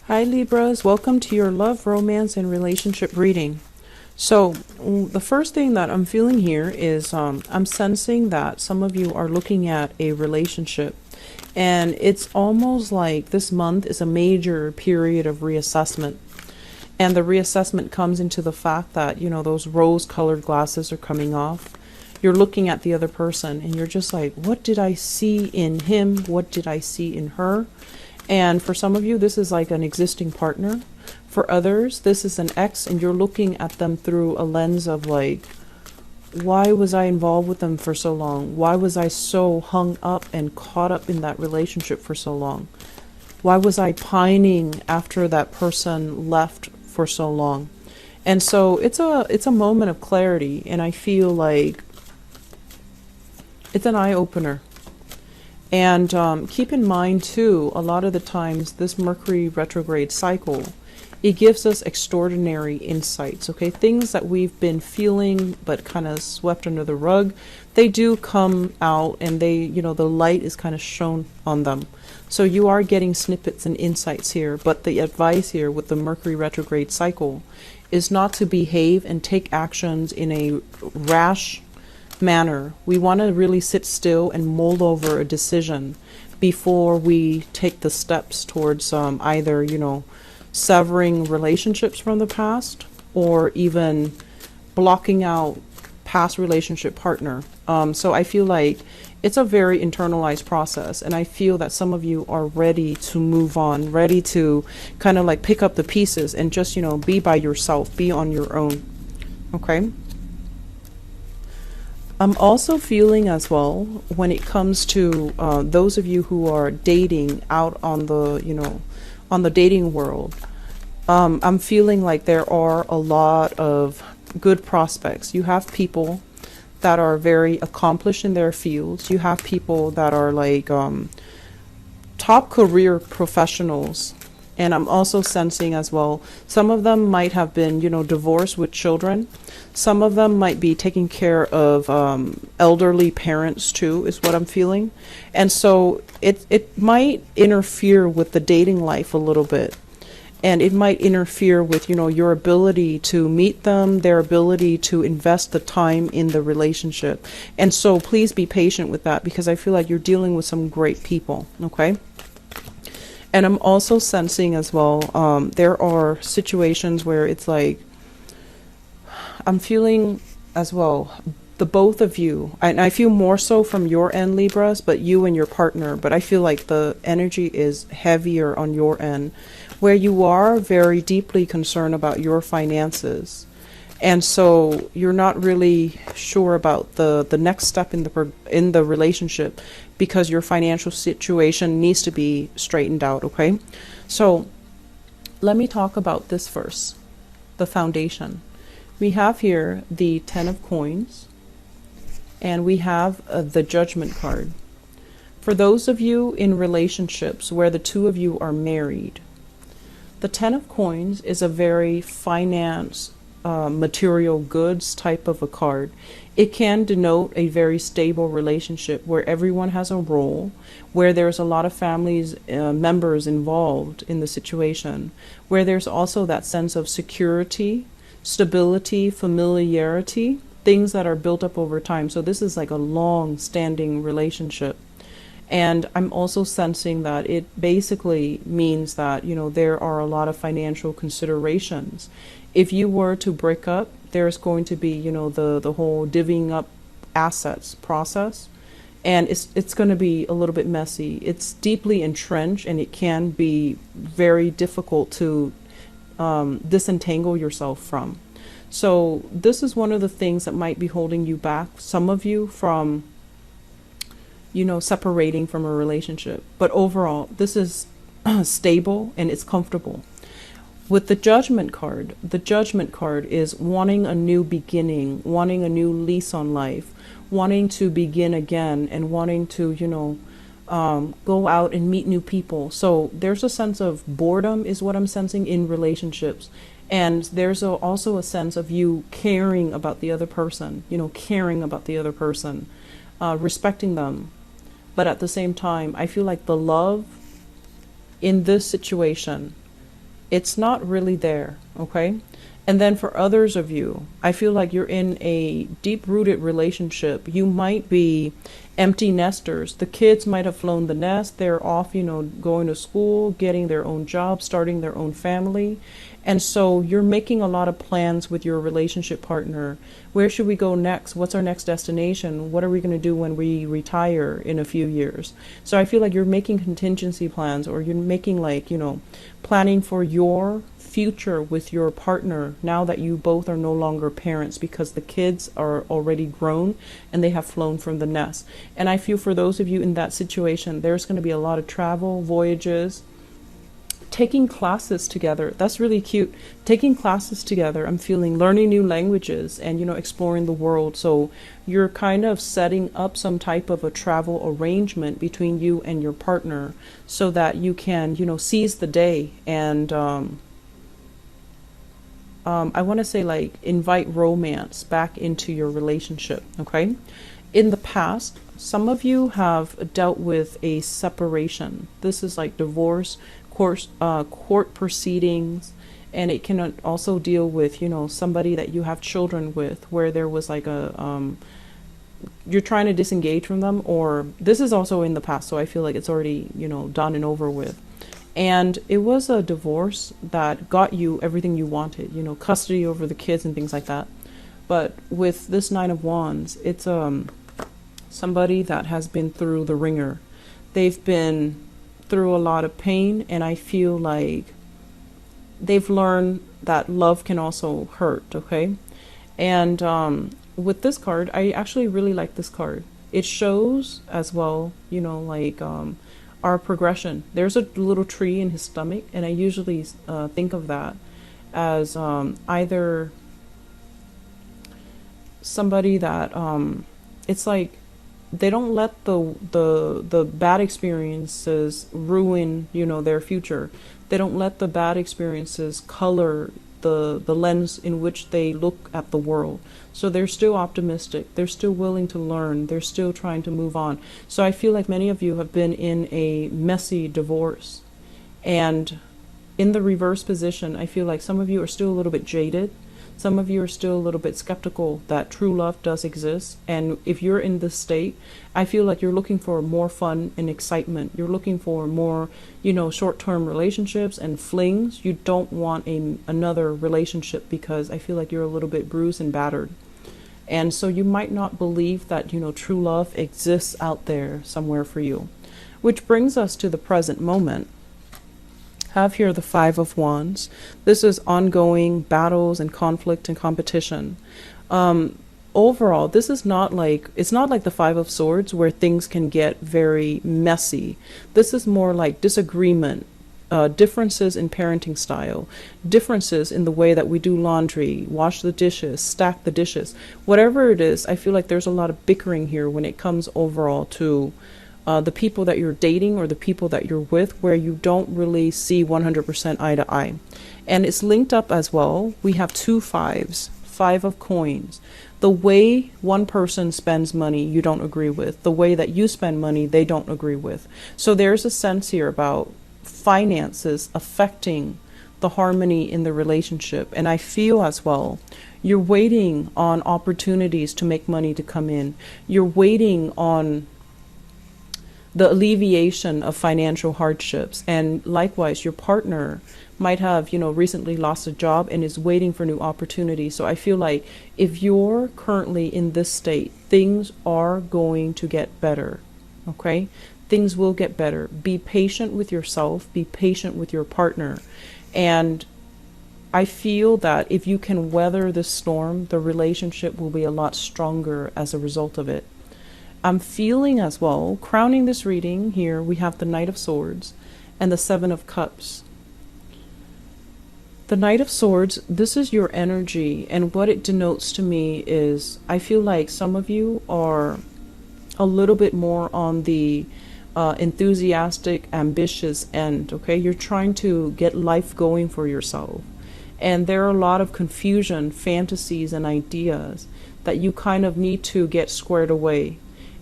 Hi Libras, welcome to your love, romance, and relationship reading. So the first thing that I'm feeling here is I'm sensing that some of you are looking at a relationship, and it's almost like this month is a major period of reassessment. And the reassessment comes into the fact that, those rose-colored glasses are coming off. You're looking at the other person and you're just like, what did I see in him? What did I see in her? And for some of you, this is like an existing partner. For others, this is an ex, and you're looking at them through a lens of like, why was I involved with them for so long? Why was I so hung up and caught up in that relationship for so long? Why was I pining after that person left for so long? And so it's a moment of clarity, and I feel like it's an eye-opener. And keep in mind too, a lot of the times this Mercury retrograde cycle, it gives us extraordinary insights, okay? Things that we've been feeling but kind of swept under the rug, they do come out, and they, the light is kind of shown on them. So you are getting snippets and insights here, but the advice here with the Mercury retrograde cycle is not to behave and take actions in a rash manner. We want to really sit still and mull over a decision before we take the steps towards either, severing relationships from the past, or even blocking out past relationship partner. So I feel like it's a very internalized process, and I feel that some of you are ready to move on, ready to kind of like pick up the pieces and just, be by yourself, be on your own. Okay. I'm also feeling as well, when it comes to those of you who are dating out on the, on the dating world, I'm feeling like there are a lot of good prospects. You have people that are very accomplished in their fields. You have people that are like top career professionals. And I'm also sensing as well, some of them might have been, divorced with children. Some of them might be taking care of elderly parents too, is what I'm feeling. And so it might interfere with the dating life a little bit. And it might interfere with, your ability to meet them, their ability to invest the time in the relationship. And so please be patient with that, because I feel like you're dealing with some great people, okay? And I'm also sensing as well, there are situations where it's like, I'm feeling as well, the both of you, and I feel more so from your end, Libras, but you and your partner, but I feel like the energy is heavier on your end, where you are very deeply concerned about your finances. And so you're not really sure about the next step in the relationship, because your financial situation needs to be straightened out, okay? So let me talk about this first, the foundation. We have here the 10 of coins, and we have the Judgment card. For those of you in relationships where the two of you are married, the 10 of coins is a very finance, material goods type of a card. It can denote a very stable relationship where everyone has a role, where there's a lot of families, members involved in the situation, where there's also that sense of security, stability, familiarity, things that are built up over time. So this is like a long-standing relationship. And I'm also sensing that it basically means that, there are a lot of financial considerations. If you were to break up, there's going to be, the whole divvying up assets process. And it's going to be a little bit messy. It's deeply entrenched, and it can be very difficult to disentangle yourself from. So this is one of the things that might be holding you back, some of you, from separating from a relationship. But overall, this is stable and it's comfortable. With the Judgment card is wanting a new beginning, wanting a new lease on life, wanting to begin again, and wanting to, go out and meet new people. So there's a sense of boredom is what I'm sensing in relationships. And there's also a sense of you caring about the other person, respecting them. But at the same time, I feel like the love in this situation It's not really there, okay? And then for others of you, I feel like you're in a deep-rooted relationship. You might be empty nesters. The kids might have flown the nest. They're off, going to school, getting their own job, starting their own family. And so you're making a lot of plans with your relationship partner. Where should we go next? What's our next destination? What are we going to do when we retire in a few years? So I feel like you're making contingency plans, or you're making planning for your future with your partner now that you both are no longer parents, because the kids are already grown and they have flown from the nest. And I feel for those of you in that situation, there's going to be a lot of travel, voyages, taking classes together. That's really cute. Taking classes together. I'm feeling learning new languages and, exploring the world. So you're kind of setting up some type of a travel arrangement between you and your partner so that you can, seize the day and, I want to say invite romance back into your relationship. Okay. In the past, some of you have dealt with a separation. This is like divorce, court proceedings, and it can also deal with, somebody that you have children with, where there was you're trying to disengage from them, or this is also in the past. So I feel like it's already, done and over with. And it was a divorce that got you everything you wanted, custody over the kids and things like that. But with this Nine of Wands, it's somebody that has been through the ringer. They've been through a lot of pain, and I feel like they've learned that love can also hurt, okay? And with this card, I actually really like this card. It shows as well, our progression. There's a little tree in his stomach, and I usually think of that as either somebody that it's like they don't let the bad experiences ruin, their future. They don't let the bad experiences color the lens in which they look at the world. So they're still optimistic. They're still willing to learn. They're still trying to move on. So I feel like many of you have been in a messy divorce. And in the reverse position, I feel like some of you are still a little bit jaded. Some of you are still a little bit skeptical that true love does exist. And if you're in this state, I feel like you're looking for more fun and excitement. You're looking for more, short-term relationships and flings. You don't want another relationship because I feel like you're a little bit bruised and battered. And so you might not believe that, true love exists out there somewhere for you. Which brings us to the present moment. Have here the Five of Wands. This is ongoing battles and conflict and competition. Overall, this is it's not like the Five of Swords where things can get very messy. This is more like disagreement, differences in parenting style, differences in the way that we do laundry, wash the dishes, stack the dishes. Whatever it is, I feel like there's a lot of bickering here when it comes overall to the people that you're dating or the people that you're with, where you don't really see 100% eye to eye. And it's linked up as well. We have two fives, Five of Coins. The way one person spends money, you don't agree with. The way that you spend money, they don't agree with. So there's a sense here about finances affecting the harmony in the relationship. And I feel as well, you're waiting on opportunities to make money to come in. You're waiting on the alleviation of financial hardships. And likewise, your partner might have, recently lost a job and is waiting for new opportunities. So I feel like if you're currently in this state, things are going to get better. Okay? Things will get better. Be patient with yourself. Be patient with your partner. And I feel that if you can weather this storm, the relationship will be a lot stronger as a result of it. I'm feeling as well, crowning this reading here, we have the Knight of Swords and the Seven of Cups. The Knight of Swords, this is your energy, and what it denotes to me is I feel like some of you are a little bit more on the enthusiastic, ambitious end, okay? You're trying to get life going for yourself. And there are a lot of confusion, fantasies, and ideas that you kind of need to get squared away.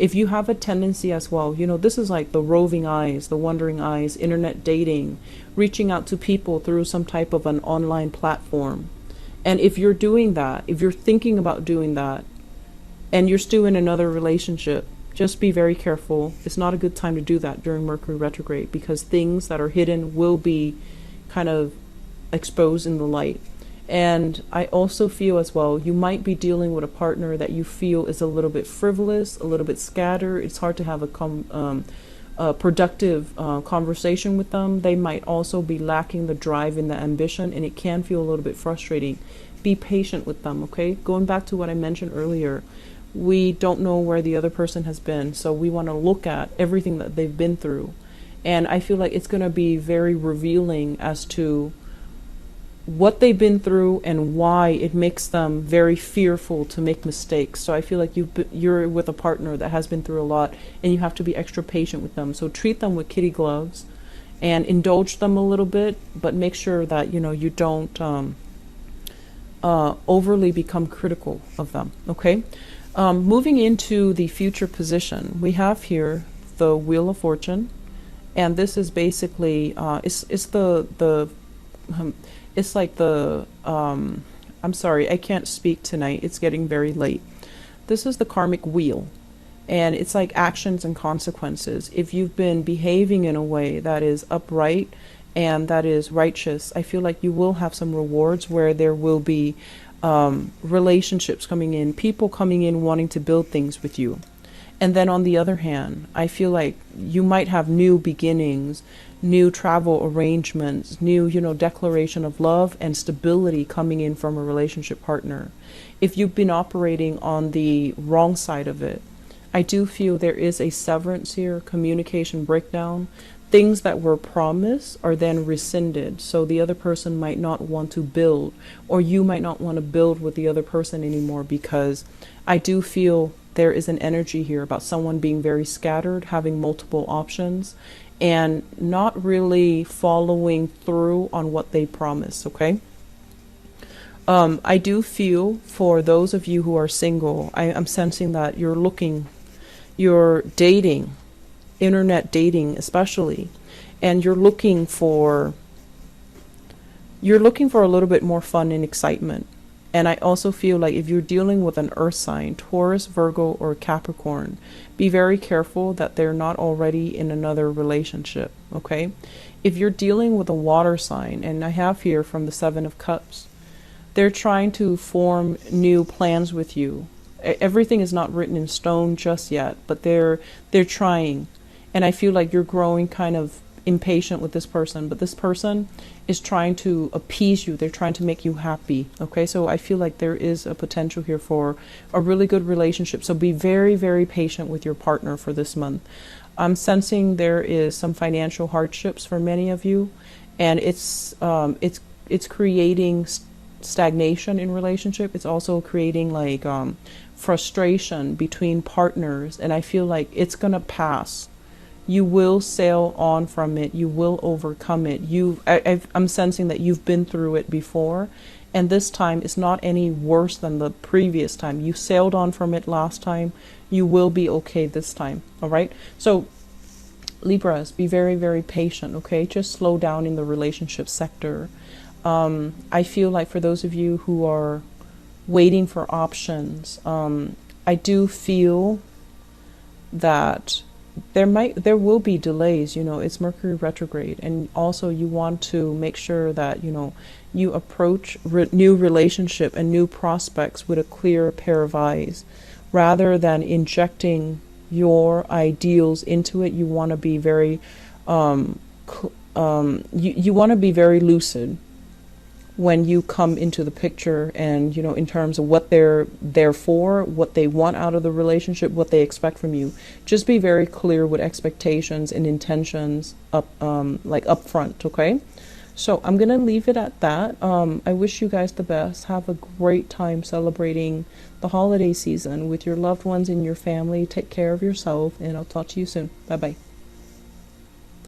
If you have a tendency as well, you know, this is like the roving eyes, the wandering eyes, internet dating, reaching out to people through some type of an online platform. And if you're doing that, if you're thinking about doing that, and you're still in another relationship, just be very careful. It's not a good time to do that during Mercury retrograde, because things that are hidden will be kind of exposed in the light. And I also feel as well, you might be dealing with a partner that you feel is a little bit frivolous, a little bit scattered. It's hard to have a productive conversation with them. They might also be lacking the drive and the ambition, and it can feel a little bit frustrating. Be patient with them, okay? Going back to what I mentioned earlier, we don't know where the other person has been, so we want to look at everything that they've been through. And I feel like it's going to be very revealing as to what they've been through and why it makes them very fearful to make mistakes. So I feel like you're with a partner that has been through a lot, and you have to be extra patient with them. So treat them with kitty gloves and indulge them a little bit, but make sure that, you know, you don't overly become critical of them, okay? Moving into the future position, we have here the Wheel of Fortune, and this is basically it's like the I'm sorry, I can't speak tonight. It's getting very late. This is the karmic wheel, and it's like actions and consequences. If you've been behaving in a way that is upright and that is righteous, I feel like you will have some rewards where there will be relationships coming in, people coming in wanting to build things with you. And then on the other hand, I feel like you might have new beginnings, new travel arrangements, new, you know, declaration of love and stability coming in from a relationship partner. If you've been operating on the wrong side of it, I do feel there is a severance here, communication breakdown. Things that were promised are then rescinded. So the other person might not want to build, or you might not want to build with the other person anymore, because I do feel there is an energy here about someone being very scattered, having multiple options, and not really following through on what they promised, okay? I do feel for those of you who are single, I'm sensing that you're dating, internet dating especially, and you're looking for a little bit more fun and excitement. And I also feel like if you're dealing with an earth sign, Taurus, Virgo, or Capricorn, be very careful that they're not already in another relationship, okay? If you're dealing with a water sign, and I have here from the Seven of Cups, they're trying to form new plans with you. Everything is not written in stone just yet, but they're trying. And I feel like you're growing kind of impatient with this person, but this person is trying to appease you. They're trying to make you happy. Okay, so I feel like there is a potential here for a really good relationship. So be very, very patient with your partner for this month. I'm sensing there is some financial hardships for many of you, and it's creating stagnation in relationship. It's also creating like frustration between partners, and I feel like it's gonna pass. You will sail on from it. You will overcome it. I'm sensing that you've been through it before, and this time it's not any worse than the previous time. You sailed on from it last time. You will be okay this time. All right. So Libras, be very, very patient. Okay, just slow down in the relationship sector. I feel like for those of you who are waiting for options, I do feel that there will be delays. You know, it's Mercury retrograde, and also you want to make sure that, you know, you approach new relationship and new prospects with a clear pair of eyes, rather than injecting your ideals into it. You want to be very you want to be very lucid when you come into the picture, and, you know, in terms of what they're there for, what they want out of the relationship, what they expect from you. Just be very clear with expectations and intentions up front, okay? So I'm gonna leave it at that. I wish you guys the best. Have a great time celebrating the holiday season with your loved ones and your family. Take care of yourself, and I'll talk to you soon. Bye bye.